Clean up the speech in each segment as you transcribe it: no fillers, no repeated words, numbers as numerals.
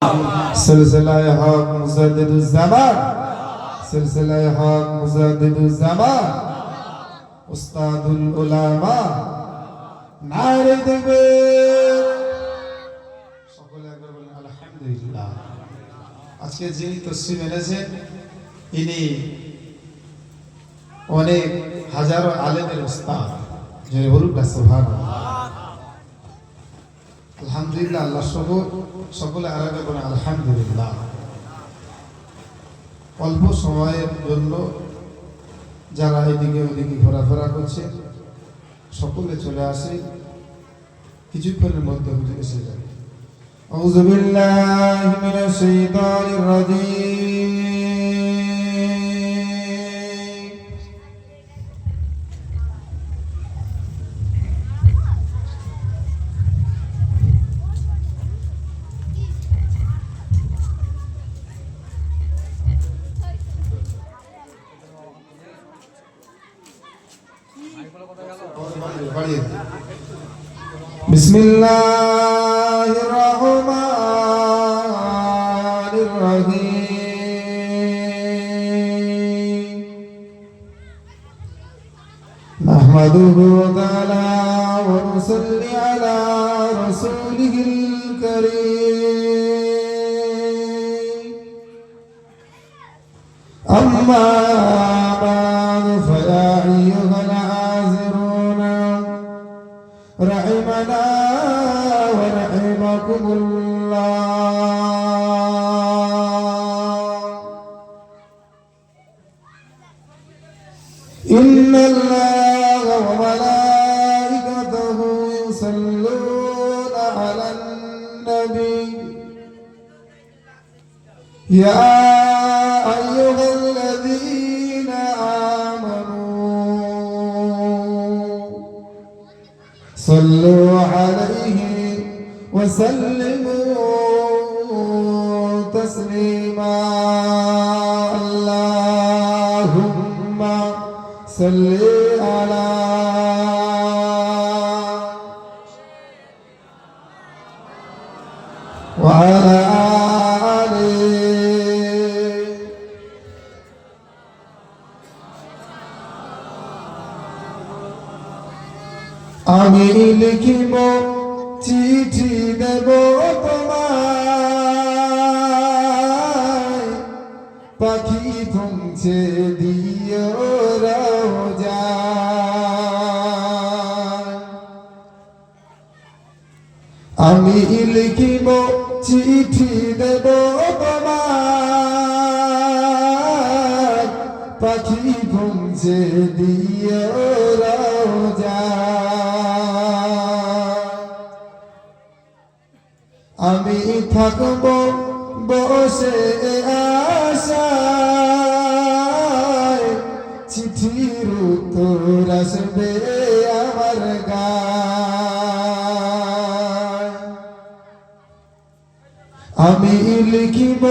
সিলসিলায়ে হক মুজাদ্দিদুজ জামান, সিলসিলায়ে হক মুজাদ্দিদুজ জামান, উস্তাদুল উলামা, নারে তাকবীর। সকলে একবার বলেন আলহামদুলিল্লাহ। আজকে যিনি তসবিহ এনেছেন ইনি অনেক হাজারো আলেমের উস্তাদ। যিনি বলুন না সুবহানাল্লাহ। আলহামদুলিল্লাহ। আল্লাহ সকলে আরেকবার বলেন আলহামদুলিল্লাহ। অল্প সময়ের জন্য যারা এদিকে ওদিকে ঘোরাফেরা করছে সকলে চলে আসে, কিছুক্ষণের মধ্যে হুজুর এসে যাবে। আউযু বিল্লাহি মিনাশ শাইতানির রাজীম। বিসমিল্লাহির রহমানির রহিম। নাহমাদুহু তাআলা ওয়া নুসাল্লি আলা রাসূলিহিল কারীম। আম্মা বা'দু ফায়া আইয়ুহাল হাযিরুনা رحمنا ورحمكم الله. إن الله وملائكته يصلون على النبي يا أيها الذين آمنوا صلوا عليه وسلموا تسليما. اللهم صل على وعلى آله. আমি লিখিব চিঠি দেব তোমায়, পাখি পৌঁছে দিও রওজায়। আমি লিখিব চিঠি দেব তোমায়, পাখি পৌঁছে দিও রওজায়। আমি থাকব বসে আশায়, চিঠির উত্তর আসবে আমার গায়। আমি লিখিব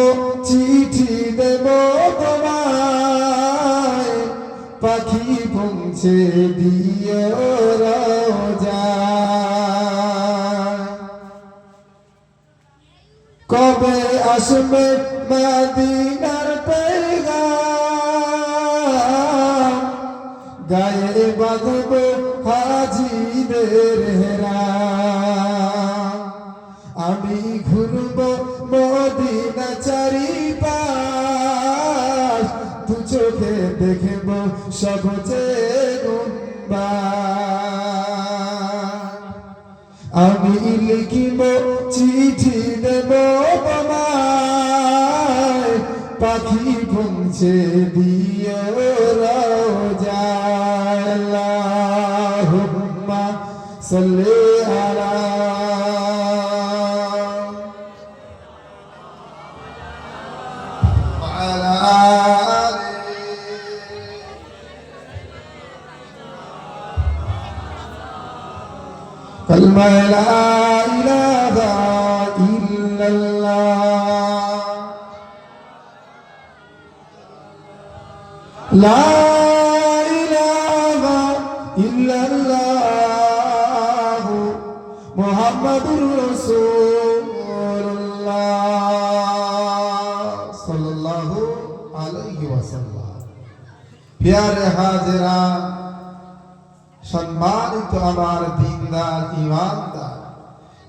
চিঠি দেব তোমায়, পাখি পৌঁছে দিও রওজায়। কবে আসবে মদিনার পেগাম, গায়ে বাঁধব হাজিদের হেরাম। আমি ঘুরব মদিনা চারিপাশ, দু চোখে দেখব সবচেয়ে গুণবান। আমি লিখিব চিঠি দেব তোমায়, পাখি পৌঁছে দিও রওজায়। আল্লাহুম্মা সাল্লি আলা ওয়ালা আলি। কালমা লা ইলাহা ইল্লাল্লাহ, লা ইলাহা ইল্লাল্লাহ মুহাম্মাদুর রাসূলুল্লাহ। প্যারে হাজেরা, সম্মানিত আমার দিনদার ইমানদার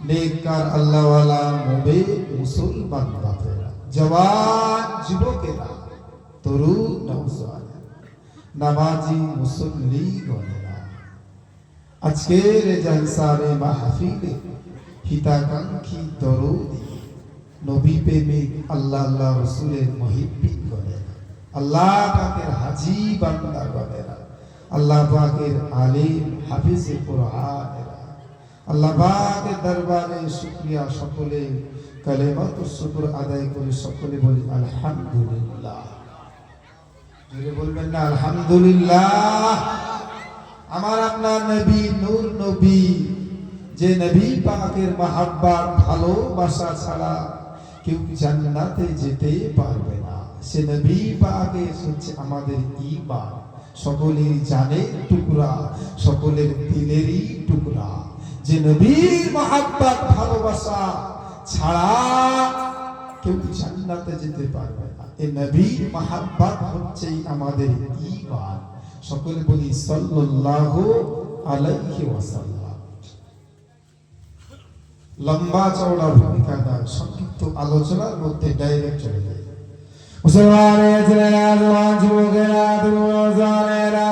নেককার আল্লাহওয়ালা মুমিন মুসলমান বাপেরা, জওয়ান যুবকেরা, তরুণ নওজওয়ানেরা, নামাজি মুসল্লি গণেরা, আজকের জলসারে মাহফিলে হিতাকাঙ্ক্ষী দরুদি নবী প্রেমিক আল্লাহ আল্লাহ রাসূলের মুহিব্বিন গণেরা, আল্লাহ পাকের হাজী বান্দা গণেরা, আল্লাহ পাকের আলিম হাফিজে কুরআনেরা, আল্লাহ পাকের দরবারে শুকরিয়া সকলে কালেমাত ও শুকর আদায় করে সকলে বলি আলহামদুলিল্লাহ। জোরে বলবেন না আলহামদুলিল্লাহ। আমার আপনার নবী নূর নবী, যে নবী পাকের মহব্বত ভালোবাসা ছাড়া কেউ জান্নাতে যেতে পারবে না, সে নবী পাকের হচ্ছে আমাদের ঈমান, সকলের জানের টুকরা, সকলের দিলেরই টুকরা। যে নবীর মহব্বত ভালোবাসা ছাড়া কেউ জান্নাতে যেতে পারবে না, এই নবীর মহব্বত হচ্ছে আমাদের ঈমান। সকলে বলি সাল্লাল্লাহু আলাইহি ওয়াসাল্লাম। লম্বা চওড়া ভূমিকা নয়, সংক্ষিপ্ত আলোচনার মধ্যে ডাইরেক্ট চলে যায়। মুসলমানের ছেলেরা, জওয়ান যুবকেরা, তরুণেরা,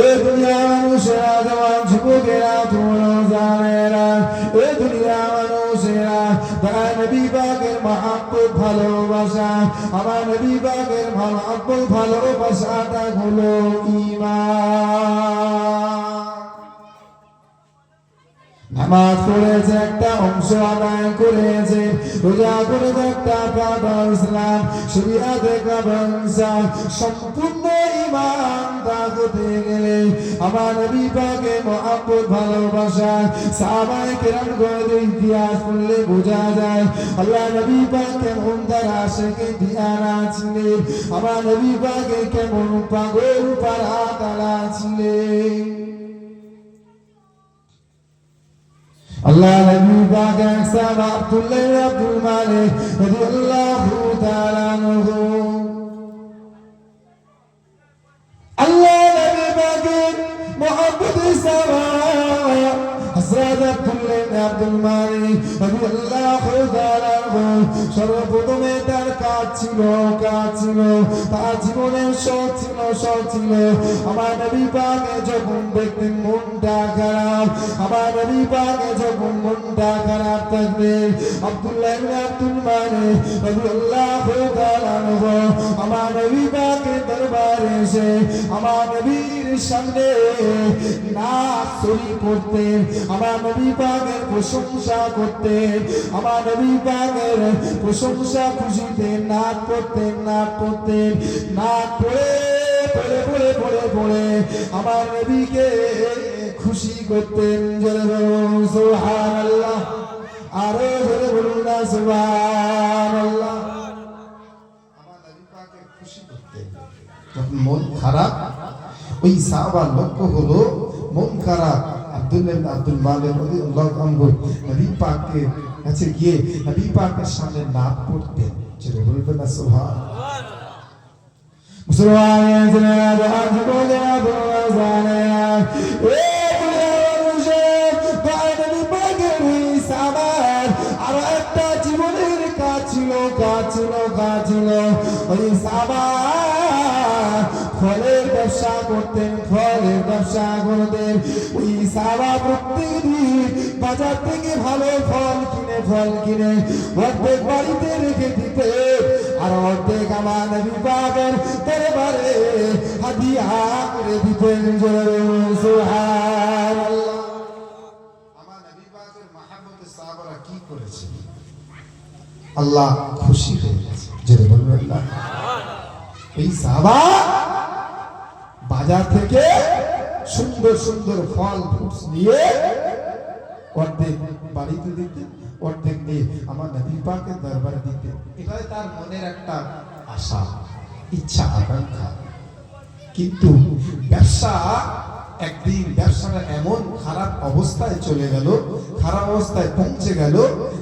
এ দুনিয়ার মানুষেরা, জওয়ান যুবকেরা, তরুণেরা, এ দুনিয়ার মানুষেরা, তারা নবী পাকের মহব্বত ভালোবাসা, আমার নবী পাকের মহব্বত ভালোবাসাটা হলো ঈমান। নামাজ পড়েছে একটা অংশ আদায় করেছে, রোজা করেছে একটা পাতা, ইসলাম শরিয়াতে কাবাংসা, সম্পূর্ণ ঈমান দাগতে গেলে আমার নবী পাকের মহব্বত ভালোবাসা, সাহাবায়ে কেরামগণের ইতিহাস পড়লে বোঝা যায় আল্লাহ নবী পাক কেমন তার আশিকে দিয়ানা ছিলেন, আমার নবী পাকে কেমন পাগল পারা তারা ছিলেন। আল্লাহ নবী পাক একসাথে আব্দুল্লাহ আব্দুল মালিক রাদিয়াল্লাহু তাআলা আনহু, আল্লাহ নবী পাকের মহব্বতে সাবা হযরত আব্দুল্লাহ আব্দুল মালিক রাদিয়াল্লাহু তাআলা আনহু সর্বপ্রথমে তার কাজ ছিল তার জীবনের শখ ছিল আমার নবী পাকে যখন দেখতেন মনটা খারাপ, আমার নবী পাকে যখন মনটা খারাপ থাকবে, আব্দুল্লাহ ইবনে আব্দুল মালিক রাদিয়াল্লাহু তাআলা আনহু আমার নবী পাকের দরবারে এসে আমার নবীর সামনে নাচ শরীক করতেন, আমার নবী পাকের প্রশংসা করতেন, আমার নবী পাকের প্রশংসা খুশিতে নাচ করতেন, নাচ পড়ে আমার নবীকে খুশি করতেন। জোরে বলুন সুবহানাল্লাহ, আরো জোরে বলুন না সুবহানাল্লাহ। আমার নবী পাকে খুশি করতেন। যখন মন খারাপ, ওই সাহাবার লক্ষ্য হলো মন খারাপ, আব্দুল্লাহ ইবনে আব্দুল মালিক রাদিয়াল্লাহু আনহু নবী পাকের কাছে গিয়ে নবী পাকের সামনে নাচ পড়তেন। জোরে বলবেন না সুবহানাল্লাহ। মুসলমানের ছেলেরা, জওয়ান যুবকেরা, তরুণেরা, এ দুনিয়ার মানুষের দয়ার নবী পাকের ওই সাহাবার আরো একটা জীবনের কাজ ছিল। ওই সাহাবা ফলের ব্যবসা করতেন। ওই সাহাবা প্রত্যেকদিন বাজার থেকে ভালো ফল কিনে অর্ধেক বাড়িতে রেখে দিতেন, আর অর্ধেক আমার নবী পাকের দরবারে হাদিয়া করে দিতেন। সুবহানাল্লাহ। আমার নবী পাকের মহব্বতে সাহাবারা কি করেছে? আল্লাহ খুশি হয়ে গেছে। জোরে বলবেন না সুবহানাল্লাহ। এই সাহাবা বাজার থেকে সুন্দর ফল ফ্রুটস নিয়ে অর্ধেক বাড়িতে দিতেন, অর্ধেক নিয়ে আমার নবী পাকের দরবারে দিতেন। এটাই তার মনের একটা আশা, ইচ্ছা, আকাঙ্ক্ষা। কিন্তু একদিন ব্যবসাটা এমন খারাপ অবস্থায় চলে গেল, খারাপ অবস্থায় পৌঁছে গেল,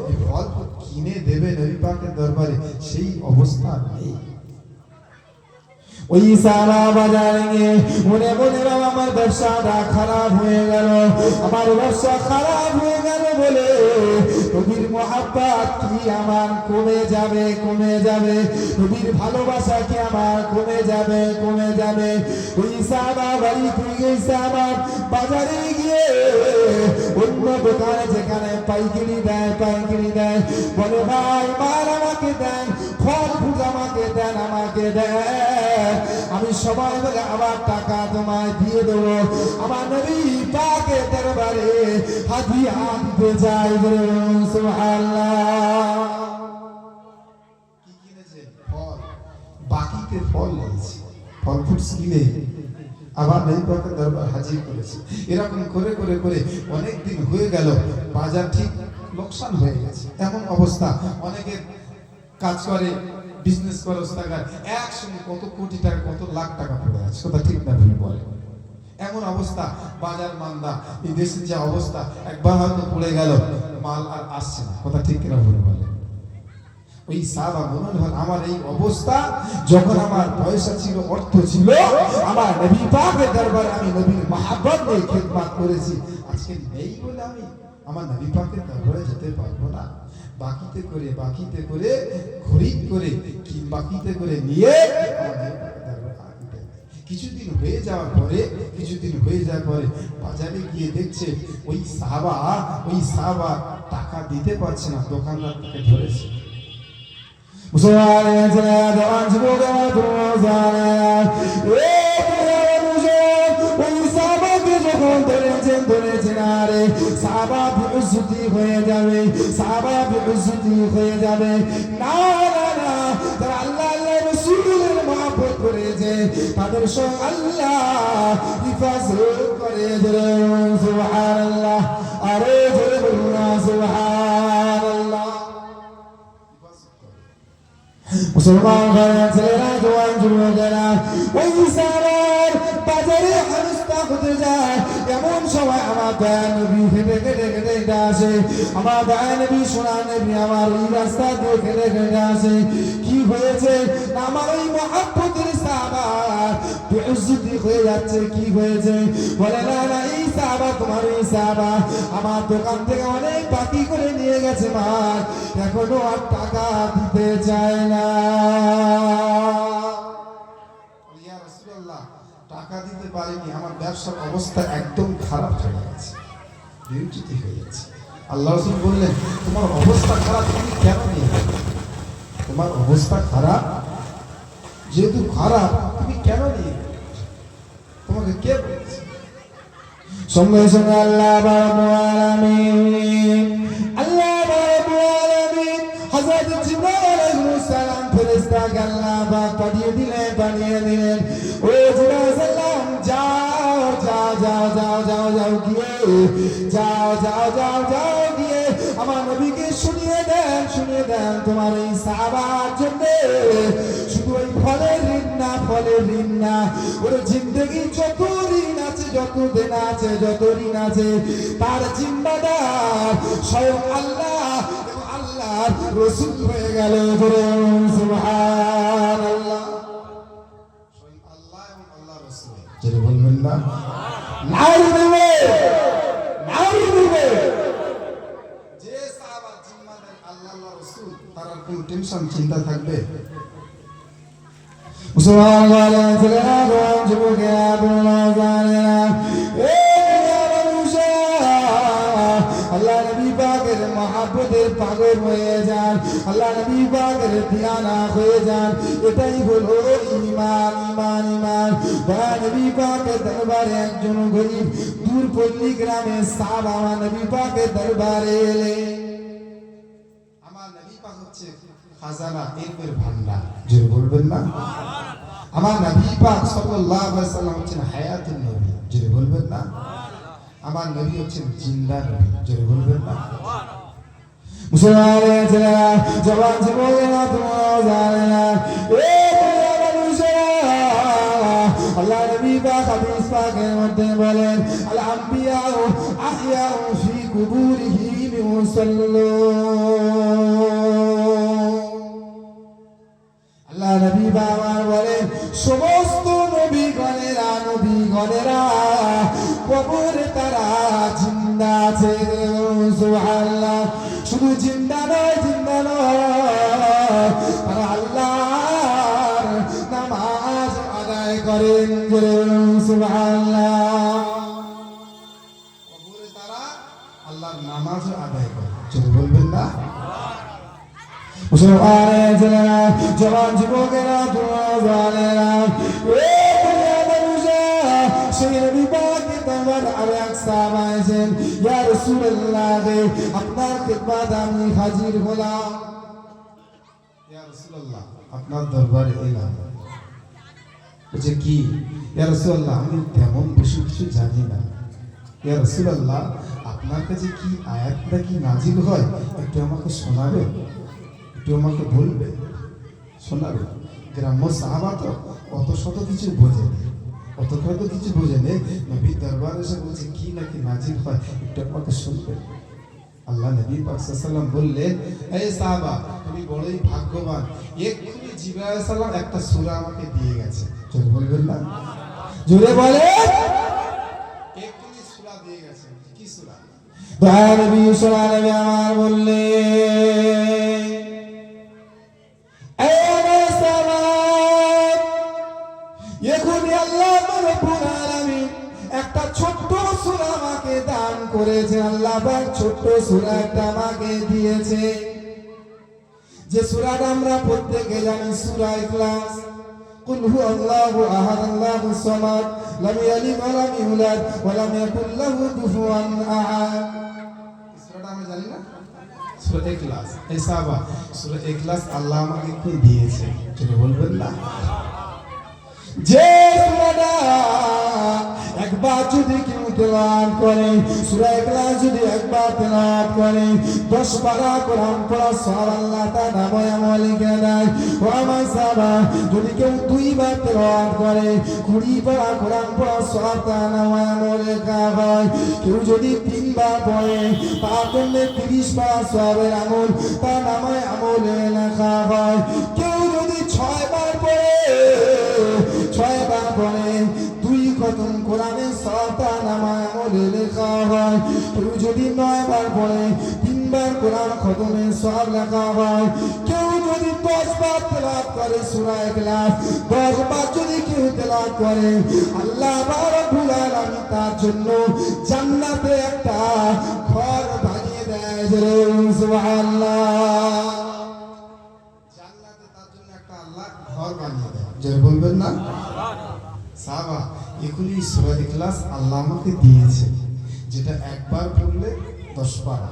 এই ফল কিনে দেবে নবী পাকের দরবারে সেই অবস্থা নেই। ওই সারা বাজারে গিয়ে মনে মনে বাবা আমার ব্যবসাটা খারাপ হয়ে গেল, আমার ব্যবসা খারাপ হয়ে গেল বলে নবীর মহাব্বত কি আমার কমে যাবে, কমে যাবে, নবীর ভালোবাসা কি আমার কমে যাবে, কমে যাবে। ওই সারা বাড়ি থেকে গেছে আমার বাজারে গিয়ে অন্য দোকানে যেখানে পাইকারি দেয়, পাইকারি দেয়, বলে ভাই মাল আমাকে দেন, ফল ফুল আমাকে দেন, আমাকে দেন, আমি সময় হলে আবার টাকা তোমায় দিয়ে দেবো। আমার নবী পাকের দরবারে হাদিয়া দিতে যাই, সুবহানাল্লাহ। কি কিনেছে? ফল, বাকিতে ফল নিয়েছে, ফল ফুল কিনে আবার নবী পাকের দরবার হাজির করেছে। এরকম করে করে করে অনেক দিন হয়ে গেল, বাজার ঠিক লোকসান হয়ে গেছে। এমন অবস্থা, অনেকে কাজ করে, বিজনেস করে, একসঙ্গে কত কোটি টাকা, কত লাখ টাকা পড়ে আছে, কথা ঠিক না ভুল বলে। এমন অবস্থা, বাজার মান্দা, এই দেশের যে অবস্থা, একবার হয়তো পড়ে গেল, মাল আর আসছে না, কথা ঠিক না ভুল বলে। ওই সাহাবা মনে হল আমার এই অবস্থা, যখন আমার পয়সা ছিল, অর্থ ছিল, আমার নবী পাকের দরবারে আমি নবীর মহব্বত নিয়ে খিদমত করেছি, আজকে নেই বলে আমি আমার নবী পাকের দরবারে যেতে পারবো না। বাকিতে করে, বাকিতে করে, খরিদ করে, কি বাকিতে করে নিয়ে কিছুদিন হয়ে যাওয়ার পরে, কিছুদিন হয়ে যাওয়ার পরে বাজারে গিয়ে দেখছে ওই সাহাবা টাকা দিতে পারছে না, দোকানদার তাকে ধরেছে। ধরেছেন আরে সাহাবা বিউজ্জতি হয়ে যাবে, সাহাবা বিউজ্জতি হয়ে যাবে। না না না, তারা আল্লাহ আল্লাহ রাসূলের মহব্বত করেছে, তাদের সঙ্গে আল্লাহ হিফাজত করে। সুবহানাল্লাহ, আরে জোরে বলুন সুবহানাল্লাহ। মুসলমান ভাইরা, ছেলেরা, জওয়ান যুবকেরা, ওই সারার বাজারে হানিস্তা হতে যায়, এমন সময় আমার দয়া নবী হেঁটে হেঁটে হেঁটে হেঁটে আসে, আমার দয়া নবী সোনা নবী আমার ওই রাস্তা দিয়ে হেঁটে হেঁটে আসে। কি হয়েছে? আমার ওই মহব্বতের সাহাবা বেইজ্জতি হয়ে যাচ্ছে। কি হয়েছে? বলে না না, এই সাহাবা, তোমার এই সাহাবা আমার দোকান থেকে অনেক বাকি করে নিয়ে গেছে মাল, এখনো আর টাকা দিতে চায় না। ইয়া রাসূলুল্লাহ, টাকা দিতে পারিনি, আমার ব্যবসার অবস্থা একদম খারাপ হয়ে গেছে, বিউটি হয়ে গেছে। আল্লাহ রাসূল বললেন, তোমার অবস্থা খারাপ, তুমি কেন নিয়ে গেলে? তোমার অবস্থা খারাপ, যেহেতু খারাপ, তুমি কেন নিয়ে গেলে? তোমাকে কে বলেছে? সঙ্গে সঙ্গে আল্লাহ রাব্বুল আলামিন, আল্লাহ রাব্বুল আলামিন হযরত জিবরাইল আলাইহিস সালাম ফেরেশতাকে আল্লাহ পাক পাঠিয়ে দিলেন। ও জিবরাইল সালাম, যাও যাও যাও যাও যাও যাও গিয়ে, যাও যাও যাও যাও গিয়ে আমার নবীকে শুনিয়ে দেন তোমার এই সাহাবার জন্য শুধু ওই ফলের ঋণ না, ফলের ঋণ না, ওর জিন্দেগি যত ঋণ আছে, যত দিন আছে, যত ঋণ আছে, তার জিম্মাদার স্বয়ং আল্লাহ এবং আল্লাহর রাসূল হয়ে গেল। সুবহানাল্লাহ, স্বয়ং আল্লাহ এবং আল্লাহর রাসূল, যেটা বলবেন না, নাই দিবে, নাই দিবে। যে সাহাবা জিম্মাদার আল্লাহ আল্লাহর রাসূল, তার কোনো টেনশন চিন্তা থাকবে? মুসলমান ছেলেরা, জওয়ান যুবকেরা, তোমরা জানেনা, আল্লাহ নবী পাকের মহব্বতের পাগল হয়ে যান, আল্লাহ নবী পাকের দিওয়ানা হয়ে যান, এটাই হলো ঈমান, ঈমান, ঈমান। নবী পাকের দরবারে একজন গরীব দূরপল্লী গ্রামে সাহাবা আমার নবী পাকের দরবারে এলেন। আমার নবী পাক হচ্ছে খাজানা, ইলমের ভান্ডার, যে বলবেন না, আমার নবী পাক সাল্লাল্লাহু আলাইহি ওয়াসাল্লাম হচ্ছেন হায়াতুন নবী, যে বলবেন না, আমার নবী হচ্ছেন জিন্দা নবী, যে বলবেন না। মুসলমানের ছেলেরা, জওয়ান যুবকেরা, তোমরা জানেনা, আল্লাহ নবী পাক হাদিস পাকের মধ্যে বলেন, আল আম্বিয়াউ আহইয়াউ ফি কুবুরিহিম ইউসাল্লুন। সুবহানাল্লাহ। শুধু জিন্দা নয় তারা আল্লাহর নামাজ আদায় করেন, জোরে বলুন সুবহানাল্লাহ। কবরে তারা আল্লাহর নামাজ আদায় করে, জোরে বলবেন না? মুসলমানের ছেলেরা, জওয়ান যুবকেরা, জওয়ানেরা, সেই নবী পাকের দরবারে আরো এক সাহাবা এসেছেন, ইয়া রাসূলুল্লাহ, আপনার খিদমতে আমি হাজির হলাম। ইয়া রাসূলুল্লাহ, আপনার দরবারে এলাম। বলছে কি? ইয়া রাসূলুল্লাহ, আমি তেমন বেশি কিছু জানি না। ইয়া রাসূলুল্লাহ, আপনার কাছে কি আয়াতটা কি নাজিল হয় একটু আমাকে শোনাবে, একটু আমাকে বলবে, শোনাবে। গ্রাম্য সাহাবা তো অত শত কিছু বোঝে, অত কত কিছু বোঝে নেই। নবীর দরবারে এসে বলছে কি নাকি নাজিল হয় একটু আমাকে শুনবে। আল্লাহ নবী পাক সাল্লাল্লাহু আলাইহি ওয়াসাল্লাম বললেন, এই সাহাবা, তুমি বড়ই ভাগ্যবান, এক্ষুনি জিবরাইল আলাইহিস সালাম একটা সূরা আমাকে দিয়ে গেছে। জোরে বলবেন না? জোরে বলে, এক্ষুনি সূরা দিয়ে গেছে। কি সূরা? দয়ার নবী সাল্লাল্লাহু আলাইহি ওয়া সাল্লাম বললেন, এখনই আল্লাহ রাব্বুল আলামিন একটা ছোট্ট সূরা আমাকে দান করেছে। আল্লাহ পাক ছোট্ট সূরা একটা আমাকে দিয়েছে, যে সূরাটা আমরা প্রত্যেকে জানি, সূরা ইখলাস। কুল হুয়াল্লাহু আহাদ আল্লাহুস সামাদ লাম ইয়ালিদ ওয়া লাম ইউলাদ ওয়া লাম ইয়াকুল লাহু কুফুয়ান আহাদ। সূরাটা আমরা জানি না? সূরা ইখলাস। এই সাহাবা, সূরা ইখলাস আল্লাহ আমাকে কি দিয়েছে, যদি বলবেন না? যে সূরাটা একবার যদি কেউ তেলাওয়াত করে, সূরা ইখলাস যদি একবার তেলাওয়াত করে, 10 পারা কোরআন পড়া সওয়াব আল্লাহ তাআলা নামে লিখে দেয়। ও আমার সাহাবা, যদি কেউ 2 বার তেলাওয়াত করে, 20 পারা কোরআন পড়া সওয়াব তার নামে লেখা হয়। কেউ যদি 3 বার পড়ে, তার জন্য 30 পারা সওয়াবের আমল তার নামে আমলে লেখা হয়। কেউ যদি 6 বার পড়ে, 6 বার পড়ে 2 খতম কোরআনের সওয়াব তার নামে আমলে লেখা হয়। কেউ যদি 9 বার পড়ে, 3 বার কোরআন খতমের সওয়াব লেখা হয়। কেউ যদি 10 বার তেলাওয়াত করে সূরা ইখলাস, 10 বার যদি কেউ তেলাওয়াত করে, আল্লাহ রাব্বুল আলামিন তার জন্য জান্নাতে একটা ঘর বানিয়ে দেয়। জোরে সুবহানাল্লাহ। জান্নাতে তার জন্য একটা আল্লাহ ঘর বানিয়ে দেয়। জোরে বলবেন না? সাহাবা, এগুলি সূরা ইখলাস আল্লাহ আমাকে দিয়েছে, যেটা একবার পড়লে 10 পারা,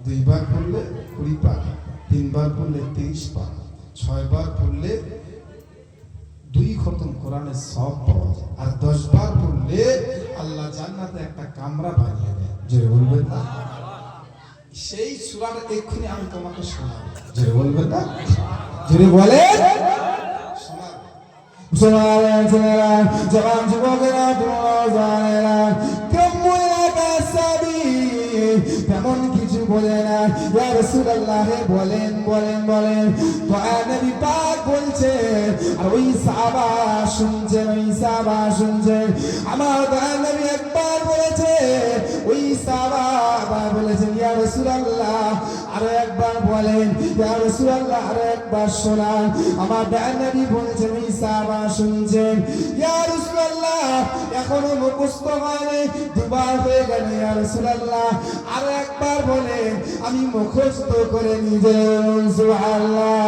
2 বার পড়লে 20 পারা, 3 বার পড়লে 30 পারা, 6 বার পড়লে 2 খতম কোরআনের সওয়াব পাওয়া যায়। আর 10 বার পড়লে আল্লাহ জান্নাতে একটা কামরা বানিয়ে দেয়। জোরে বলবেন না? সেই সূরাটা এক্ষুনি আমি তোমাকে শোনাবো। জোরে বলবেন না? জোরে বলেন। মুসলমানের ছেলেরা, জওয়ান যুবকেরা, জওয়ানেরা, তেমন কিছু বলে না। ইয়া রাসূলুল্লাহ, বলেন বলেন বলেন। তো নবী পাক বলছে, আর ওই সাহাবা শুনছেন, ওই সাহাবা শুনছেন। আমার নবী একবার বলেছে, ওই সাহাবা আবার বলেছেন, ইয়া রাসূলুল্লাহ আরো একবার বলেন, ইয়া রাসূলুল্লাহ আরো একবার শোনান। আমার নবী বলেছেন, ওই সাহাবা শুনছেন, ইয়া রাসূলুল্লাহ এখনো মুখস্থ হয়নি, 2 বার হয়ে গেল, ইয়া রাসূলুল্লাহ আরো একবার বলেন, আমি মুখস্থ করে নিজে। সুবহানাল্লাহ।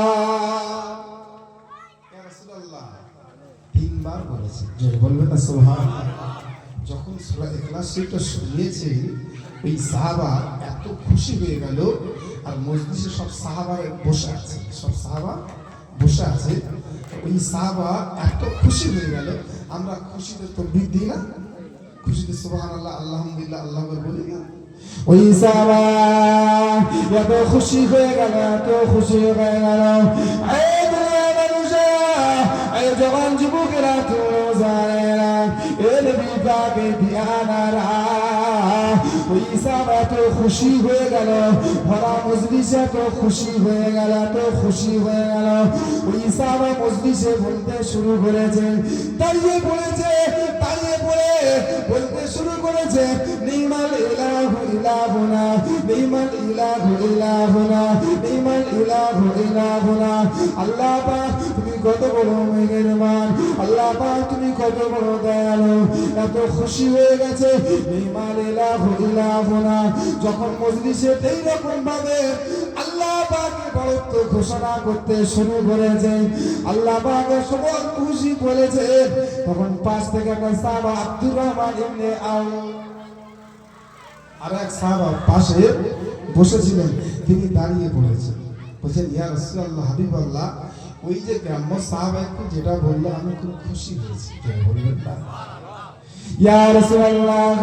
ইয়া রাসূলুল্লাহ 3 বার বলেছে। জোরে বলবেন না সুবহানাল্লাহ। যখন সূরা ইখলাস সেটা শুনিয়েছে, ওই সাহাবা এত খুশি হয়ে গেল। আর মজলিসে সব সাহাবা বসে আছে, সব সাহাবা বসে আছে। ওই সাহাবা এত খুশি হয়ে গেল। আমরা খুশিতে তাকবীর দিই না? খুশিতে সুবহানাল্লাহ, আলহামদুলিল্লাহ, আল্লাহু আকবার বলি না? ওই সাহাবা এত খুশি হয়ে গেল, এত খুশি হয়ে গেল। এই দুনিয়ার মানুষেরা, এই জওয়ান যুবকেরা, জওয়ানেরা, এই নবী পাকের দিয়ানারা, ওই সাহাবা এত খুশি হয়ে গেল, ভরা মজলিসে এত খুশি হয়ে গেল, এত খুশি হয়ে গেল। ওই সাহাবা মজলিসে বলতে শুরু করেছেন, দাঁড়িয়ে পড়েছে, দাঁড়িয়ে পড়ে বলতে শুরু করেছে নিমাল ইলাহু ইলাহুনা, নিমাল ইলাহু ইলাহুনা, নিমাল ইলাহু ইলাহুনা। আল্লাহ পাক তুমি কত বড় মেহেরবান, আল্লাহ পাক তুমি কত বড় দয়ালু। এত খুশি হয়ে গেছে নিমাল ইলাহু ইলাহুনা। যখন মজলিসে এই রকম ভাবে আল্লাহ পাকের বড়ত্ব ঘোষণা করতে শুরু করেছে, আল্লাহ পাকের সবাই খুশি বলেছে, তখন পাশ থেকে একটা সাহাবা আব্দুর রহমান ইবনে আউফ আর এক সাহাবা পাশে বসেছিলেন, তিনি দাঁড়িয়ে পড়েছেন, বলছেন ইয়া রাসূলুল্লাহ হাবিবাল্লাহ, ওই যে গ্রাম্য সাহাবা একটু যেটা বললো আমি খুব খুশি হয়েছি, বলবেন না ইয়া রাসূলুল্লাহ,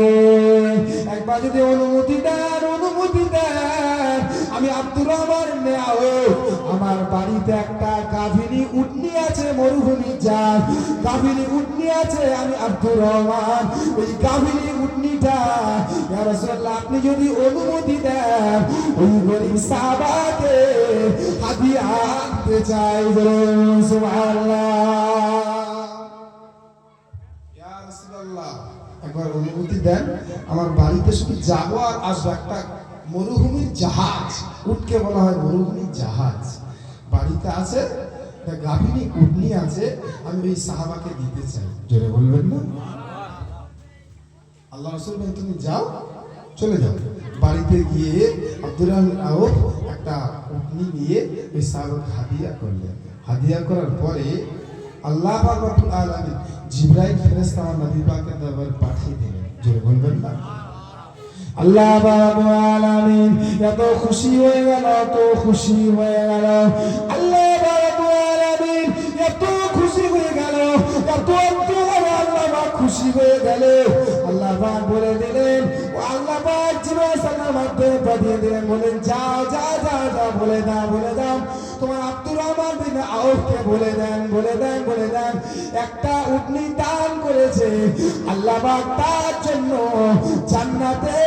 একবার যদি অনুমতি দেন, অনুমতি দেন, আমি আব্দুর রহমান ইবনে আউফ, আমার বাড়িতে একটা গাভিনী উটনি আছে, মরুভূমি জাত গাভিনী উটনি আছে, আমি আব্দুর রহমান ওই গাভিনী উটনিটা ইয়া রাসূলুল্লাহ আপনি যদি অনুমতি দেন ওই গরীব সাহাবাকে হাদিয়া দিতে চাই, সুবহানাল্লাহ। একবার অনুমতি দেন, আমার বাড়িতে শুধু যাবো আর আসবো, একটা মরুভূমির জাহাজ, উটকে বলা হয় মরুভূমির জাহাজ, বাড়িতে আছে, গাভিনী উটনি আছে, আমি ওই সাহাবাকে দিতে চাই, জোরে বলবেন না? আল্লাহ রাসূল বলেন তুমি যাও, চলে যাও। বাড়িতে গিয়ে আব্দুর রহমান আউফ একটা উটনি নিয়ে ওই সাহাবাকে হাদিয়া করলেন। হাদিয়া করার পরে আল্লাহ পাক রব্বুল আলামিন জিবরাইল ফেরেশতা আমার নবী পাকের দরবারে পাঠিয়ে দিলেন, জোরে বলবেন না? আল্লাহ রব্বুল আলামিন এত খুশি হয়ে গেল, এত খুশি হয়ে গেল, আল্লাহ রব্বুল আলামিন এত খুশি হয়ে গেল, এত আল্লাহ পাক খুশি হয়ে গেল, আল্লাহ পাক বলে দিলেন, ও আল্লাহ পাক জিবরাইল সাল্লাল্লাহু মাধ্যমে পাঠিয়ে দিলেন, বলেন যাও যাও যাও যাও, বলে দাও, বলে দাও তোমার আব্দুর রহমান বিন আউফকে বলে দেন, বলে দেন, বলে দেন একটা উটনি দান করেছে, আল্লাহ পাক তার জন্য জান্নাতে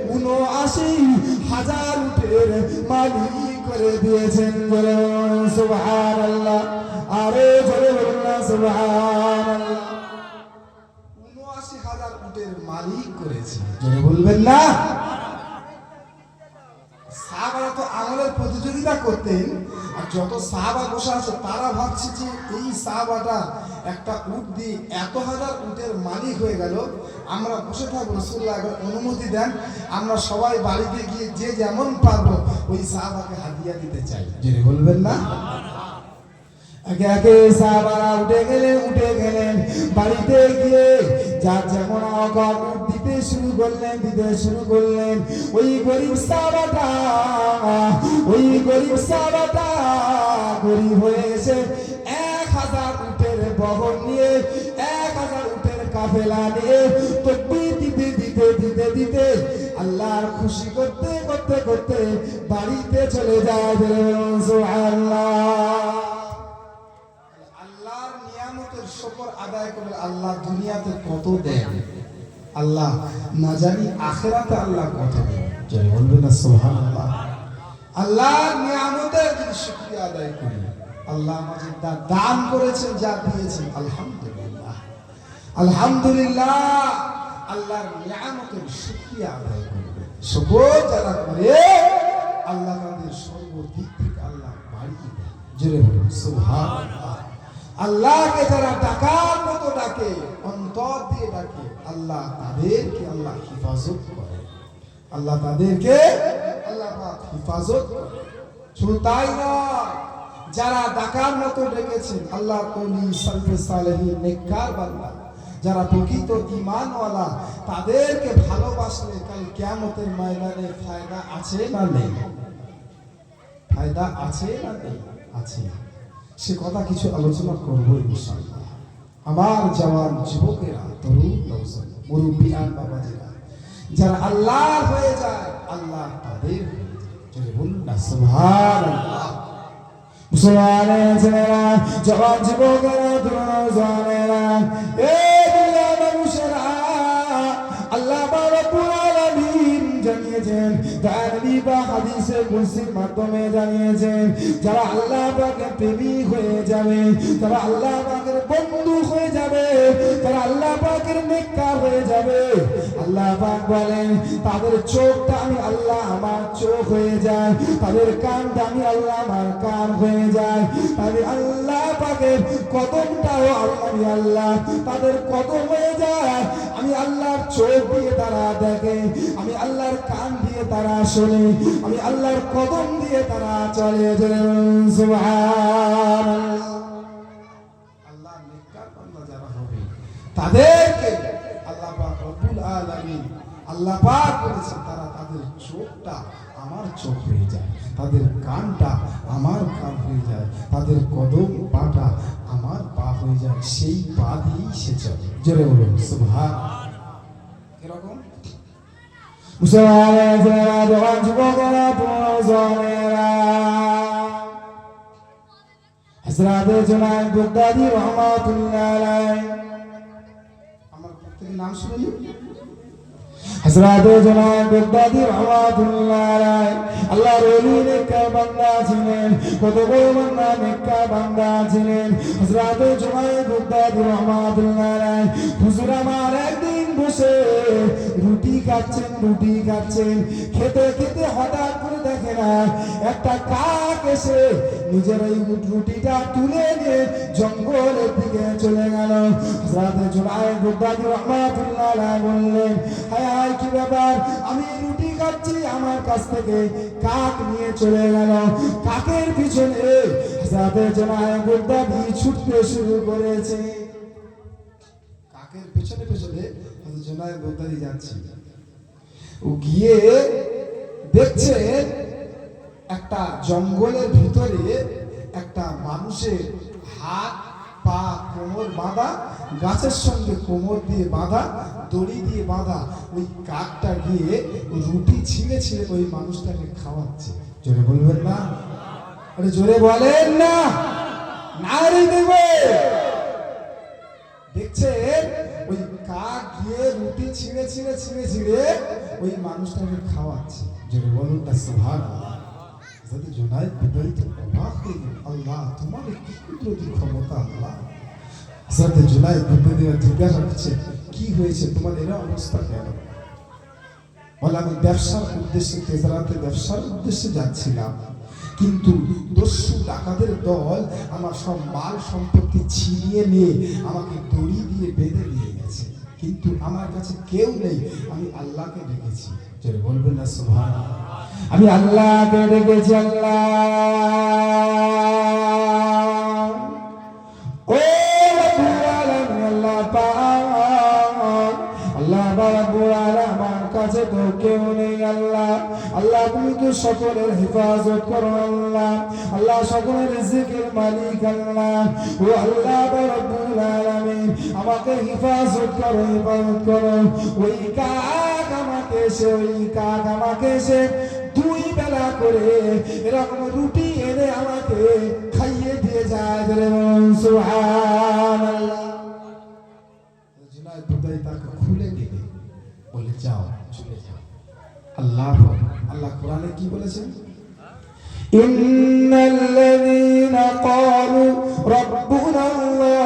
৭৯,০০০ উটের মালিক করে দিয়েছেন, বলে সুবহানাল্লাহ, আরে জোরে বলুন না সুবহানাল্লাহ। ৭৯,০০০ উটের মালিক করেছে, জোরে বলবেন না? সাহাবারা তো আমলের প্রতিযোগিতা করতেন, আর যত সাহাবা বসে আছে তারা ভাবছে যে এই সাহাবাটা একটা উট দিয়ে এত হাজার উটের মালিক হয়ে গেল, আমরা বসে থাকবো, রাসূলুল্লাহ একবার অনুমতি দেন, আমরা সবাই বাড়িতে গিয়ে যে যেমন পারবো ওই সাহাবাকে হাদিয়া দিতে চাই, জেনে বলবেন না? একে একে সাহাবারা উঠে গেলেন, বাড়িতে গিয়ে যার যেমন আকার উট দিতে শুরু করলেন, ওই গরিব সাহাবাটা গরিব হয়ে এসে ১,০০০ উটের বহর নিয়ে, ১,০০০ উটের কাফেলা নিয়ে তাকবীর দিতে আল্লাহর খুশি করতে বাড়িতে চলে যায়, সুবহানাল্লাহ। আল্লাহর নিয়ামতের শুকর আদায় করে আল্লাহ দুনিয়াতে কত দেন, আল্লাহ না জানি আখিরাতে আল্লাহ কত দেন, জয় বলবেন না সুবহানাল্লাহ। আল্লাহর নিয়ামতের যদি শুকরিয়া আদায় করি, আল্লাহ আমাদের দান করেছেন, যা দিয়েছেন, আলহামদুলিল্লাহ, আলহামদুলিল্লাহ, আল্লাহর নিয়ামতের শুকরিয়া আদায় করবে। শুকর যারা করে আল্লাহ তাদের সর্বদিক থেকে আল্লাহ বাড়িয়ে দেন, জোরে বলুন সুবহানাল্লাহ। আল্লাহকে যারা ডাকার মতো ডাকে, অন্তর দিয়ে ডাকে, আল্লাহ তাদেরকে আল্লাহ হিফাজত করে, আল্লাহ তাদেরকে আল্লাহ পাক হিফাজত করে। শুধু তাই নয়, যারা ডাকার মতো ডেকেছেন, আল্লাহ ওলি সালফে সালেহিন নেককার বান্দা যারা প্রকৃত ঈমানওয়ালা, তাদেরকে ভালোবাসলে কাল কিয়ামতের ময়দানে ফায়দা আছে না নেই? ফায়দা আছে না নেই? আছে। সে কথা কিছু আলোচনা করবো ইনশাআল্লাহ। আমার জওয়ান যুবকেরা, তরুণ নওজোয়ান, মুরব্বিয়ান বাবাজিরা, যারা আল্লাহ হয়ে যায়, আল্লাহ তাদের যদি বলুন না সুবহানাল্লাহ। মুসলমানের ছেলেরা, জওয়ান যুবকেরা, তরুণ নওজোয়ানেরা, এই দুনিয়ার মানুষেরা, আল্লাহ রাব্বুল আলামিন জানিয়েছেন, তার নবী কিংবা হাদিসে কুরসির মাধ্যমে জানিয়েছেন, যারা আল্লাহ পাকের প্রেমিক হয়ে যাবে, যারা আল্লাহ পাকের বন্ধু হয়ে যাবে, যারা আল্লাহ পাকের নেককার হয়ে যাবে, আল্লাহ পাক বলেন তাদের চোখটা আমি আল্লাহ আমার চোখ হয়ে যায়, তাদের কানটা আমি আল্লাহ আমার কান হয়ে যায়, তাদের আল্লাহ পাকের কদমটাও আমি আল্লাহ তাদের কদম হয়ে যায়। আমি আল্লাহর চোখ দিয়ে তারা দেখে, আমি আল্লাহর কান দিয়ে তারা শোনে, আমি আল্লাহর কদম দিয়ে তারা চলে। সুবহানাল্লাহ। আল্লাহর নেককার বান্দা যারা হবে তাদেরকে আল্লাহ পাক রব্বুল আলামিন আল্লাহ পাক বলেছেন তারা তাদের চোখটা আমার চোখ হয়ে যায়, তাদের কানটা আমার কান হয়ে যায়, তাদের কদম পাটা আমার পা হয়ে যায়, সেই পা দিয়েই সে চলে। জোরে বলুন সুবহানাল্লাহ। এরকম মুসলমানের ছেলেরা জওয়ান যুবকেরা তরুণেরা হযরত জুনায়েদ বাগদাদী রাহমাতুল্লাহ আলাইহি, আমার প্রত্যেকের নাম শুনেনি? হযরত জুনায়েদ বাগদাদী রাহমাতুল্লাহ আলাইহি আল্লাহর ওলি নেককার বান্দা ছিলেন, কত বড় বান্দা নেককার বান্দা ছিলেন হযরত জুনায়েদ বাগদাদী রাহমাতুল্লাহ আলাইহি। হুজুর আমার একদিন বসে রুটি খাচ্ছেন, খেতে খেতে হঠাৎ করে দেখে না একটা কাক এসে নিজের ওই রুটিটা তুলে নিয়ে জঙ্গলের দিকে চলে গেল। হযরত জুনায়েদ বাগদাদী রাহমাতুল্লাহ আলাইহি বললেন, হায় হায় কি ব্যাপার, আমি রুটি খাচ্ছি আমার কাছ থেকে কাক নিয়ে চলে গেল। কাকের পিছনে হযরত জুনায়েদ বাগদাদী ছুটতে শুরু করেছে। কাকের পিছনে পিছনে হযরত জুনায়েদ বাগদাদী যাচ্ছে, ও গিয়ে দেখছে একটা জঙ্গলের ভিতরে একটা মানুষের হাত পা কোমর বাঁধা, গাছের সঙ্গে কোমর দিয়ে বাঁধা, দড়ি দিয়ে বাঁধা। ওই কাকটা গিয়ে রুটি ছিঁড়ে ছিঁড়ে ওই মানুষটাকে খাওয়াচ্ছে। জোরে বলবেন না? আরে জোরে বলেন না, নারী দেবে। দেখছে ওই কাক গিয়ে রুটি ছিঁড়ে ছিঁড়ে ছিঁড়ে ছিঁড়ে ওই মানুষটাকে খাওয়াচ্ছে। জোরে বলুন না সুবহানাল্লাহ। যদি জুনায়েদ বাগদাদী তো অবাক হয়ে গেল, আল্লাহ তোমার কি কুদরতি ক্ষমতা আল্লাহ। হযরত জুনায়েদ বাগদাদী জিজ্ঞাসা করছে, কি হয়েছে তোমার এর অবস্থা কেন? বলে আমি ব্যবসার উদ্দেশ্যে তেজারাতে ব্যবসার উদ্দেশ্যে যাচ্ছিলাম, কিন্তু দস্যু ডাকাতের দল আমার সব মাল সম্পত্তি ছিনিয়ে নিয়ে আমাকে দড়ি দিয়ে বেঁধে নিয়ে গেছে, কিন্তু আমার কাছে কেউ নেই, আমি আল্লাহকে ডেকেছি। জোরে বলবেন না সুবহানাল্লাহ। আমি আল্লাহকে ডেকেছি, আল্লাহ ও রব্বুল আলামিন, আল্লাহ পাক, আল্লাহ রব্বুল আলামিন আমার কাছে তো কেউ নেই আল্লাহ। আল্লাহ তুমি তো সকলের হেফাজত করো আল্লাহ, আল্লাহ সকলের রিজিকের মালিক আল্লাহ। ও আল্লাহ রব্বুল আলামিন আমাকে হেফাজত করো, হেফাজত করো। ওই কাক আমাকে এসে দুই বেলা করে এরকম রুটি এনে আমাকে খাইয়ে দিয়ে যায়। সুবহানাল্লাহ। জুনায়েদ বাগদাদী তাকে খুলে দিবে, বলে যাও চলে যাও। আল্লাহ কোরআনে কি বলেছেন? ইন্নাল্লাযীনা ক্বালু রাব্বুনাল্লাহ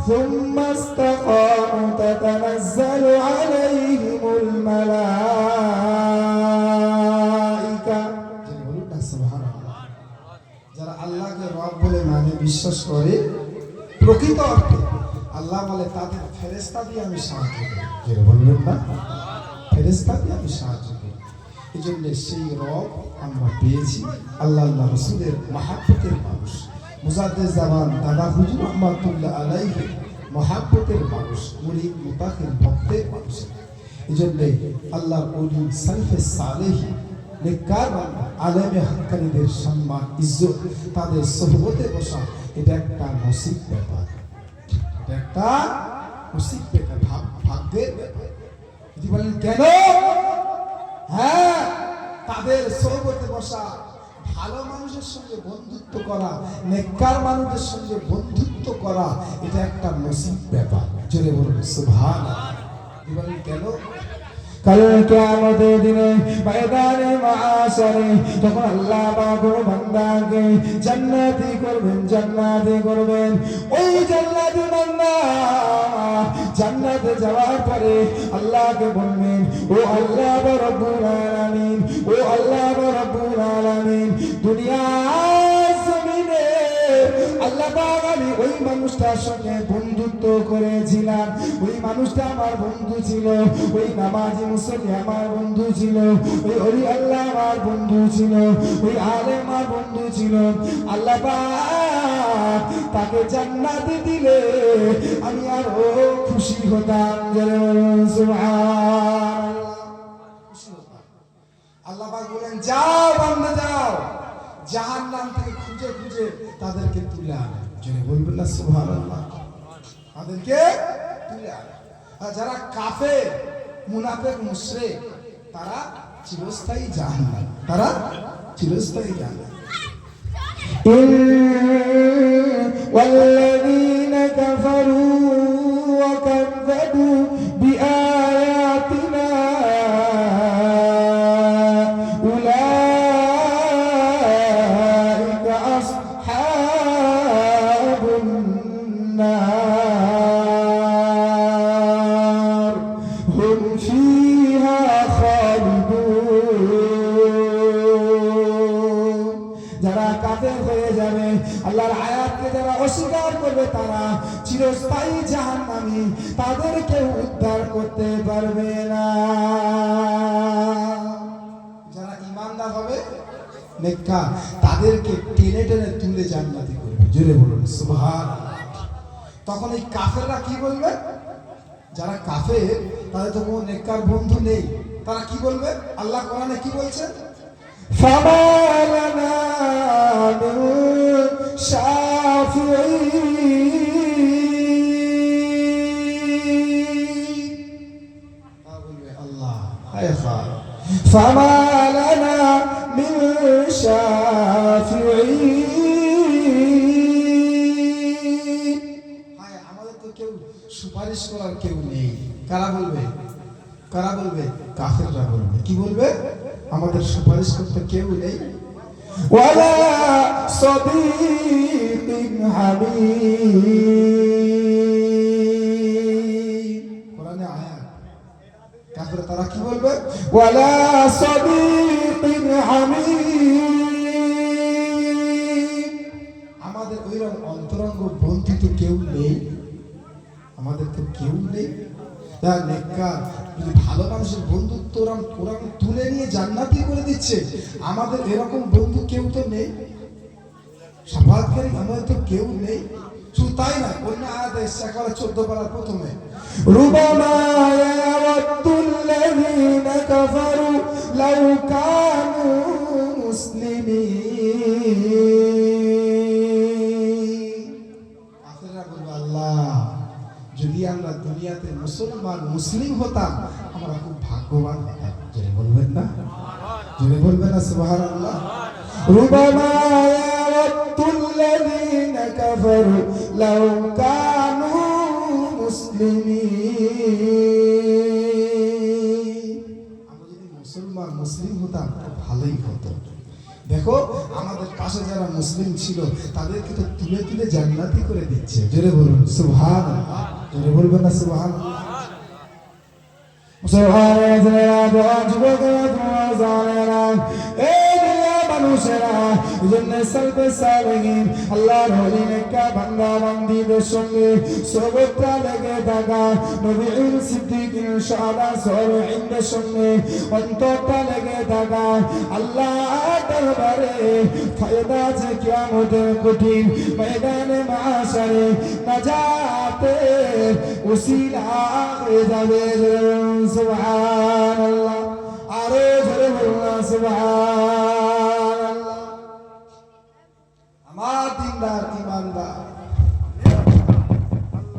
সুম্মা ইসতাকামু তাতানাজ্জালু আলাইহিমুল মালায়েকা। বলুন না সুবহানাল্লাহ। যারা আল্লাহকে রব বলে মানে বিশ্বাস করে প্রকৃত অর্থে, আল্লাহ বলে তাদের ফেরেশতা দিয়ে আমি সাহায্য করি। যেটা বলবেন না, ফেরেশতা দিয়ে আমি সাহায্য করি। এই জন্য সেই রব আমরা পেয়েছি আল্লাহ রসুলের মহাব্বতের মানুষ, মুজাদ্দিদ জামান দাদা হুজুর রহমাতুল্লাহ আলাইহি মহাব্বতের মানুষ, মুরিদ মুতাকির ভক্তের মানুষ। এই জন্য আল্লাহর ওলি সালফে সালেহি নেককার আলেমে হক্কানীদের সম্মান ইজ্জত, তাদের সোহবতে বসা, এটা একটা নসিব ব্যাপার, এটা একটা নসিব ব্যাপার, ভাগ্যের ব্যাপার। যদি বলেন কেন? হ্যাঁ, তাদের সোহবতে বসা, ভালো মানুষের সঙ্গে বন্ধুত্ব করা, নেককার মানুষের সঙ্গে বন্ধুত্ব করা, এটা একটা নসিব ব্যাপার। জোরে বলুন সুবহানাল্লাহ। যদি বলেন কেন? কাল কিয়ামতের দিনে ময়দানে মাশারে তখন আল্লাহ পাক বান্দাকে জান্নাতি করবেন ওই জান্নাতি বান্দা জান্নাতে যাওয়ার পরে আল্লাহকে বলবেন ও আল্লাহ রব্বুল আলামিন ও আল্লাহ রব্বুল আলামিন দুনিয়ার জমিনে আল্লাহ পাক আমি ওই মানুষটার সঙ্গে বন্ধুত্ব করেছিলাম ওই মানুষটা আমার বন্ধু ছিল ওই নামাজি মুসল্লি আমার বন্ধু ছিল ওই ওলি আল্লাহ আমার বন্ধু ছিল ওই আলেম আমার বন্ধু ছিল আল্লাহ পাক তাকে জান্নাতে দিলে আমি আর ও খুশি হতাম জোরে বলুন সুবহানাল্লাহ খুশি হতাম আল্লাহ পাক বলেন যাও বান্দা যাও জাহান্নাম থেকে খুঁজে খুঁজে তাদেরকে তুলে আনে জোরে বলবেন না সুবহানাল্লাহ তাদেরকে তুলে আনে আর যারা কাফের মুনাফিক মুশরিক তারা চিরস্থায়ী জাহান্নাম তারা চিরস্থায়ী জাহান্নাম والذين كفروا وكذبوا بآياتنا أولئك أصحاب النار هم فيها خالدون যারা কাফের হয়ে যাবে আল্লাহর আয়াতকে যারা অস্বীকার করবে তারা চিরস্থায়ী জাহান্নামী তাদেরকে উদ্ধার করতে পারবে না যারা ঈমানদার হবে নেককার তাদেরকে টেনে টেনে তুলে জান্নাতি করবে জোরে বলুন সুবহানাল্লাহ তখন এই কাফেররা কি বলবে যারা কাফের তাদের তো কোনো নেককার বন্ধু নেই তারা কি বলবে আল্লাহ কোরআনে কি বলছেন فما لنا من شافعين الله فما لنا من شافعين আমাদের তো কেউ সুপারিশ করার কেউ নেই কারা বলবে কাফেররা বলবে কি বলবে আমাদের সুপারিশ করতে কেউ নেই ওয়ালা সাদিকিন হামিম কোরআনে আয়াত কাফেররা তারা কি বলবে ওয়ালা সাদিকিন হামিম আমাদের ওইরকম অন্তরঙ্গ বন্ধু তো কেউ নেই আমাদের তো কেউ নেই নেককার যদি ভালো মানুষের বন্ধুত্ব ওরা তুলে নিয়ে জান্নাতি করে দিচ্ছে আমাদের এরকম বন্ধু কেউ তো নেই সাফাতকারী আমাদের তো কেউ নেই শুধু তাই না অন্য আয়াতে সাকারা 14 পারার প্রথমে রুবামা ইয়াওয়াতুল্লাযীনা কাফারু লাউ কানু মুসলিমিন কাফেররা বলবে আল্লাহ যদি আমরা দুনিয়াতে মুসলিম হতাম আমরা খুব ভাগ্যবান হতাম জোরে বলবেন না সুবহানাল্লাহ রুবামা ইয়াওয়াতুল্লাযীনা কাফারু লাউ কানু মুসলিমিন আমরা যদি মুসলিম হতাম ভালোই হতো দেখো আমাদের পাশে যারা মুসলিম ছিল তাদেরকে তো তুলে তুলে জান্নাতি করে দিচ্ছে জোরে বলুন সুবহানাল্লাহ জোরে বলবেন না সুবহানাল্লাহ মুসলমানেরা যুবকেরা তোমরা জানেরা এই দুনিয়া মানুষেরা এজন্য সালফে সালেহিন আল্লাহর ওলি নেককার বান্দা বান্দীদের সঙ্গে সর্বত্র লেগে থাকা নবীউল সিদ্দিকিন শাহাদা সালেহিনদের সঙ্গে অন্তরটা লেগে থাকা আল্লাহর দরবারে ফায়দা আছে কিয়ামতের কঠিন ময়দানে মাশারে নাজাতে উসিলা হয়ে যাবে সুবহানাল্লাহ আরে জোরে বলুন সুবহানাল্লাহ আমার দিনদার ঈমানদার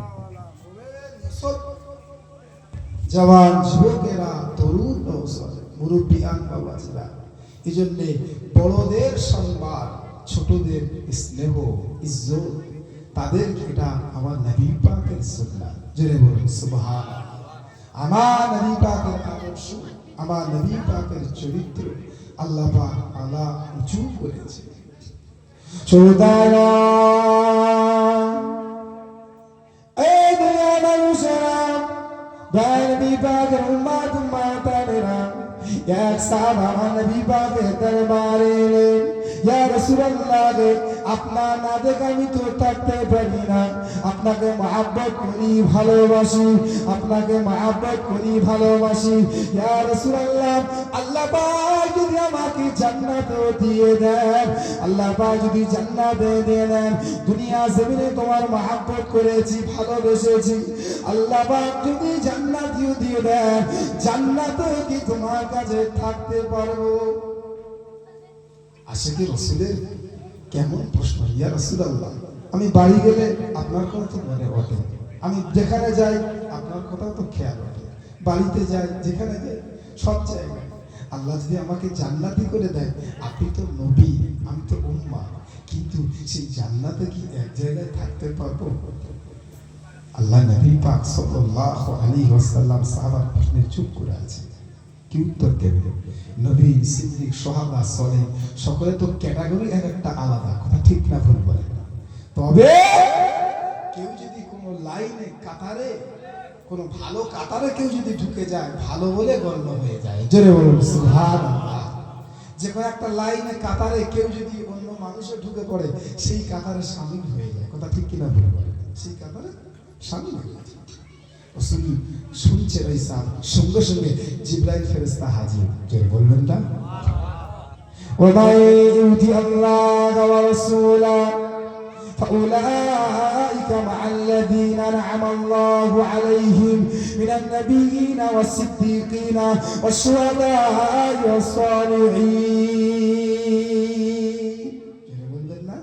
আল্লাহওয়ালা জওয়ান যুবকেরা তরুণ মুরব্বিয়ান বাবাজিরা এজন্য বড়দের সম্মান ছোটদের স্নেহ ইজ্জত তাদের এটা আমার নবী পাকের সুন্নাত জোরে বলুন সুবহানাল্লাহ আমার নবী পাকের আদর্শ, আমার নবী পাকের চরিত্র আল্লাহ পাক আলা উঁচু করেছে। সুতরাং এই দুনিয়ার মানুষেরা, নবী পাকের উম্মত উম্মতানেরা এক সাহাবা নবী পাকের দরবারে এলেন। ইয়া রাসূলুল্লাহ, আপনার না দেখে আমি তো থাকতে পারি না, আপনাকে মহব্বত করি, ভালোবাসি, আপনাকে মহব্বত করি, ভালোবাসি। ইয়া রাসূলুল্লাহ, আল্লাহ পাক যদি আমাকে জান্নাত দিয়ে দেন, আল্লাহ পাক যদি জান্নাত দিয়ে দেন, দুনিয়া জমিনে তোমার মহব্বত করেছি, ভালোবেসেছি, আল্লাহ পাক যদি জান্নাত দিয়ে দেন, জান্নাতে কি তোমার কাছে থাকতে পারবো? আশিকি রাসূলের কেমন প্রশ্ন! ইয়া রাসূলুল্লাহ, আমি বাড়ি গেলে আপনার কথা তো মনে ওঠে, আমি যেখানে যাই আপনার কথা তো খেয়াল ওঠে, বাড়িতে যাই, যেখানে যাই, সব জায়গায় আল্লাহ যদি আমাকে জান্নাতি করে দেয়, আপনি তো নবী, আমি তো উম্মাহ, কিন্তু সেই জান্নাতে কি এক জায়গায় থাকতে পারবো? আল্লাহ নবী পাক সাল্লাল্লাহু আলাইহি ওয়াসাল্লাম সাহাবার প্রশ্নে চুপ করে আছে। কি উত্তর দেবে? নবী, সিদ্দিক, সাহাবা, সালেহ সকলে তো ক্যাটাগরি একটা আলাদা, কথা ঠিক না ভুল বলে। তবে কেউ যদি কোনো লাইনে কাতারে, কোনো ভালো কাতারে কেউ যদি ঢুকে যায়, ভালো বলে গণ্য হয়ে যায়। জোরে বলুন সুবহানাল্লাহ। যে কোনো একটা লাইনে কাতারে কেউ যদি অন্য মানুষে ঢুকে পড়ে, সেই কাতারে শামিল হয়ে যায়, কথা ঠিক কিনা ভুল বলে, সেই কাতারে শামিল হয়ে যায়। শুনছে ওই সাহেব, সঙ্গে সঙ্গে জিবরাইল ফেরেশতা হাজির। জোরে বলবেন না? ওয়ামাই ইউতি আল্লাহ ওয়া রাসূলা ফাউলাইকা মা'আল্লাযীনা আন'আমা আল্লাহু আলাইহিম মিনান নাবিয়্যিনা ওয়াস-সিদ্দীকিনা ওয়াশ-শুহাদা'i ওয়াস-সালিহিন। জোরে বলবেন না?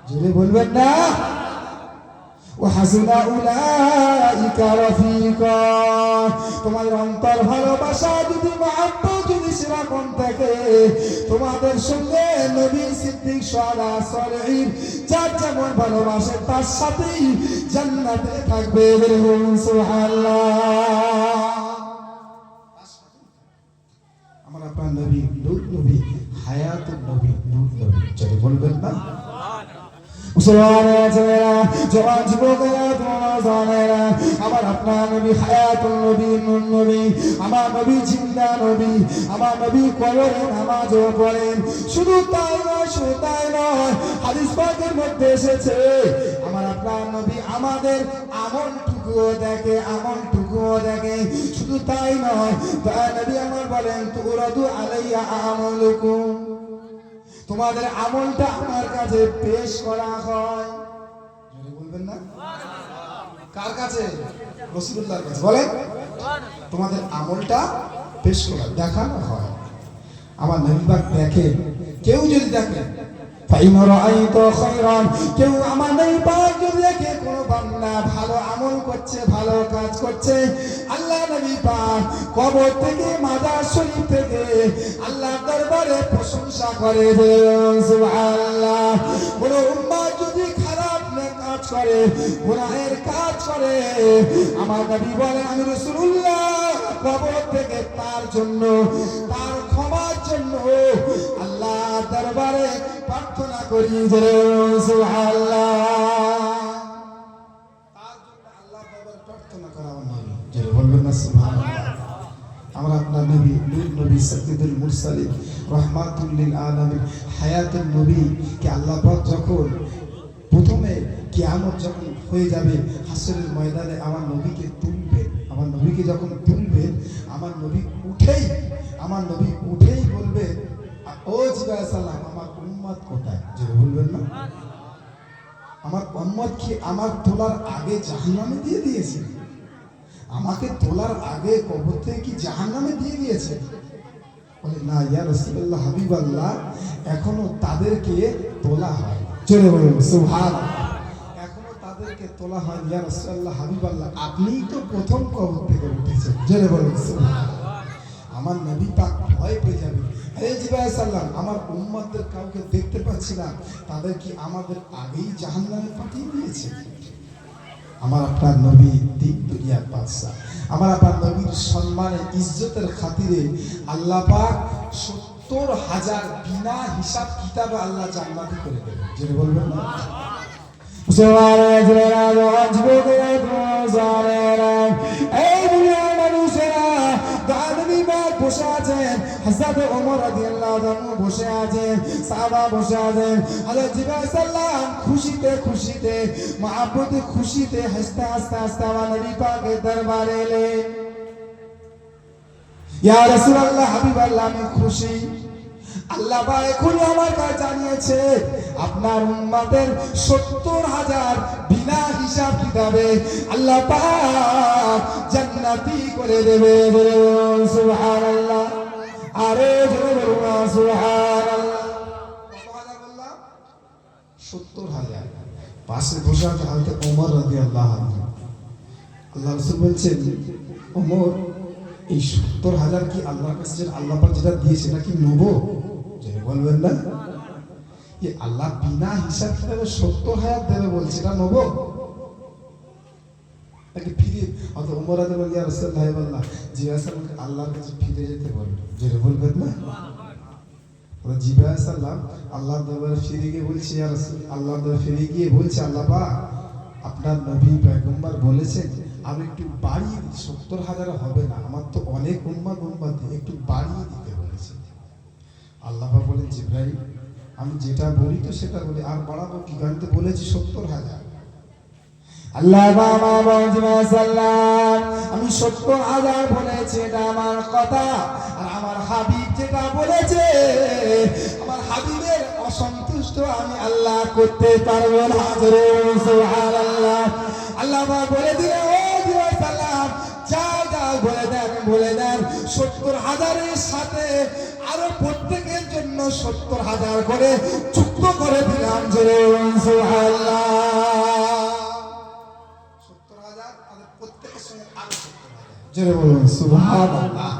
জোরে বলবেন না? وحسن أولئك رفيقا। তোমাদের অন্তর ভালোবাসা যদি মহব্বত যদি সেরকম থাকে, তোমাদের সঙ্গে নবী, সিদ্দিক, শুহাদা, সালেহীন যার যেমন ভালোবাসে তার সাথেই জান্নাতে থাকবে। সুবহানাল্লাহ। আমার আপনার নবী নূর নবী, হায়াতুন নবী, নূর নবী। যদি বলবেন না? জওয়ান যুবকেরা, তোমরা জানেরা, আমার আপনার নবী হায়াতুল নবী, নূর নবী, আমার নবী জিন্দা নবী, আমার নবী কবরে নামাজও পড়েন। শুধু তাই নয়, শুধু তাই নয়, হাদিস পাকের মধ্যে এসেছে আমার আপনার নবী আমাদের আমলটুকুও দেখে, আমলটুকুও দেখে। শুধু তাই নয়, তাই নবী আমার বলেন, তুরাদু আলাইয়া আমালুকুম, তোমাদের আমলটা আমার কাছে পেশ করা হয়। যদি বলবেন না? কার কাছে? রাসূলুল্লাহর কাছে। বলেন, তোমাদের আমলটা পেশ করা, দেখানো হয়। আমার নবী পাক দেখেন, কেউ যদি দেখেন, ফাইন রাআইতু খায়রান, কেউ আমার নবী পাক যদি দেখে কোনো বান্দা ভালো আমল করছে, ভালো কাজ করছে, আল্লাহ নবী পাক কবর থেকে, মাজার শরীফ থেকে আল্লাহর দরবারে প্রশংসা করে। সুবহানাল্লাহ। কোন উম্মত যদি খারাপ কাজ করে, গুনাহের কাজ করে, আমার নবী বলেন, আমি রাসূলুল্লাহ কবর থেকে তার জন্য, তার ক্ষমার জন্য আল্লাহর দরবারে প্রার্থনা করি। সুবহানাল্লাহ। তার জন্য আল্লাহর দরবারে প্রার্থনা করা আমার নবী। যারা বলবেন না সুবহানাল্লাহ। আমরা আপনার নবী নূর নবী, সাইয়্যিদুল মুরসালিন, রাহমাতুল লিল আলামিন, হায়াতুন নবী কে আল্লাহ পাক যখন প্রথমে কিয়ামত যখন হয়ে যাবে, হাসরের ময়দানে আমার নবীকে তুলবেন, আমার নবীকে যখন তুলবেন, আমার নবী উঠেই বলবেন, ও জিবরাইল সালাম, আমার উম্মত কোথায়? যে বলবেন না, আমার উম্মত কি আমার তোলার আগে জাহান্নামে দিয়ে দিয়েছে? আমাকে তোলার আগে কবর থেকে কি জাহান্নামে দিয়ে দিয়েছে? বলে না ইয়া রাসূলুল্লাহ, হাবিবাল্লাহ, এখনো তাদেরকে তোলা হয়। জোরে বলুন সুবহানাল্লাহ। এখনো তাদেরকে তোলা হয়। ইয়া রাসূলুল্লাহ, হাবিবাল্লাহ, আপনিই তো প্রথম কবর থেকে উঠেছেন। জোরে বলুন সুবহানাল্লাহ। আমার নবী পাক ভয় পেয়ে যাবে, হে জিবরাইল সাল্লাম, আমার উম্মতদের কাউকে দেখতে পাচ্ছি না, তাদের কি আমাদের আগেই জাহান্নামে পাঠিয়ে দিয়েছে? আমার আপনার নবী দিন দুনিয়ার বাদশা, আমার আপনার নবীর সম্মানে ইজ্জতের খাতিরে আল্লাহ পাক 70,000 বিনা হিসাব কিতাবে আল্লাহ জান্নাতি করে দেবেন। যেটা বলবেন না এই দুনিয়ার মানুষেরা বসে আছেন, হযরত ওমর রাদিয়াল্লাহু আনহু বসে আছেন, সাহাবা বসে আছেন, হযরত জিবরাইল সাল্লাম খুশিতে খুশিতে মহব্বতে খুশিতে হাসতে হাসতে হাসতে আমার নবী পাকের দরবারে এলেন। ইয়া রাসূলুল্লাহ, হাবিবাল্লাহ, আমি খুশি। আল্লাহ পাক এখনই আমার কাছে জানিয়েছে আপনার উম্মতের 70,000 বিনা হিসাব কিতাবে আল্লাহ পাক জান্নাতি করে দেবে। সুবহানাল্লাহ, আরে জোরে বলুন সুবহানাল্লাহ। কত হাজার বললাম? 70,000। পাশে বসে আছে হযরত ওমর রাদিয়াল্লাহু আনহু। আল্লাহ রাসূল বলছেন, ওমর, এই 70,000 কি আল্লাহর কাছে আল্লাহ পাক যেটা দিয়েছে এটা কি নেবো? যে বলবেন না, এই আল্লাহ বিনা হিসাব কিতাবে 70,000 দেবে বলছে, এটা নেবো নাকি ফিরে? অত ওমর রাদিয়াল্লাহু ইয়া রাসূলুল্লাহ জিজ্ঞাসা করলেন, আল্লাহর কাছে ফিরে যেতে বলবেন? যে বলবেন না, ওরা জিজ্ঞাসা সাল্লাম আল্লাহর দরবারে ফিরে গিয়ে বলছে, ইয়া রাসূল, আল্লাহর দরবারে ফিরে গিয়ে বলছে, আল্লাহ পাক আপনার নবী পয়গম্বর বলেছেন আমি একটু বাড়িয়ে দিই, 70,000 হবে না, আমার তো অনেক উম্মত একটু বাড়িয়ে দিতে বলেছে। আল্লাহ পাক বলেন, জিবরাইল, আমি যেটা বলি তো সেটা বলি, আর বাড়াবো কি? আমি তো বলেছি 70,000। আল্লাহ বাবা সাল্লাম আমি 70,000 বলেছি, এটা আমার কথা। আর আমার হাবিব যেটা বলেছে, আমার হাবিবের অসন্তুষ্ট আমি আল্লাহ করতে পারবো না। সুবহানাল্লাহ। আল্লাহ বলে দিলেন, ও জিবরাইল সাল্লাম, যাও যাও বলে দেন 70,000-এর সাথে আরো প্রত্যেকের জন্য 70,000 করে যুক্ত করে দিলাম। জোরে সুবহানাল্লাহ। 70,000 প্রত্যেকের সঙ্গে আরো 70,000। জোরে বলুন সুবহানাল্লাহ।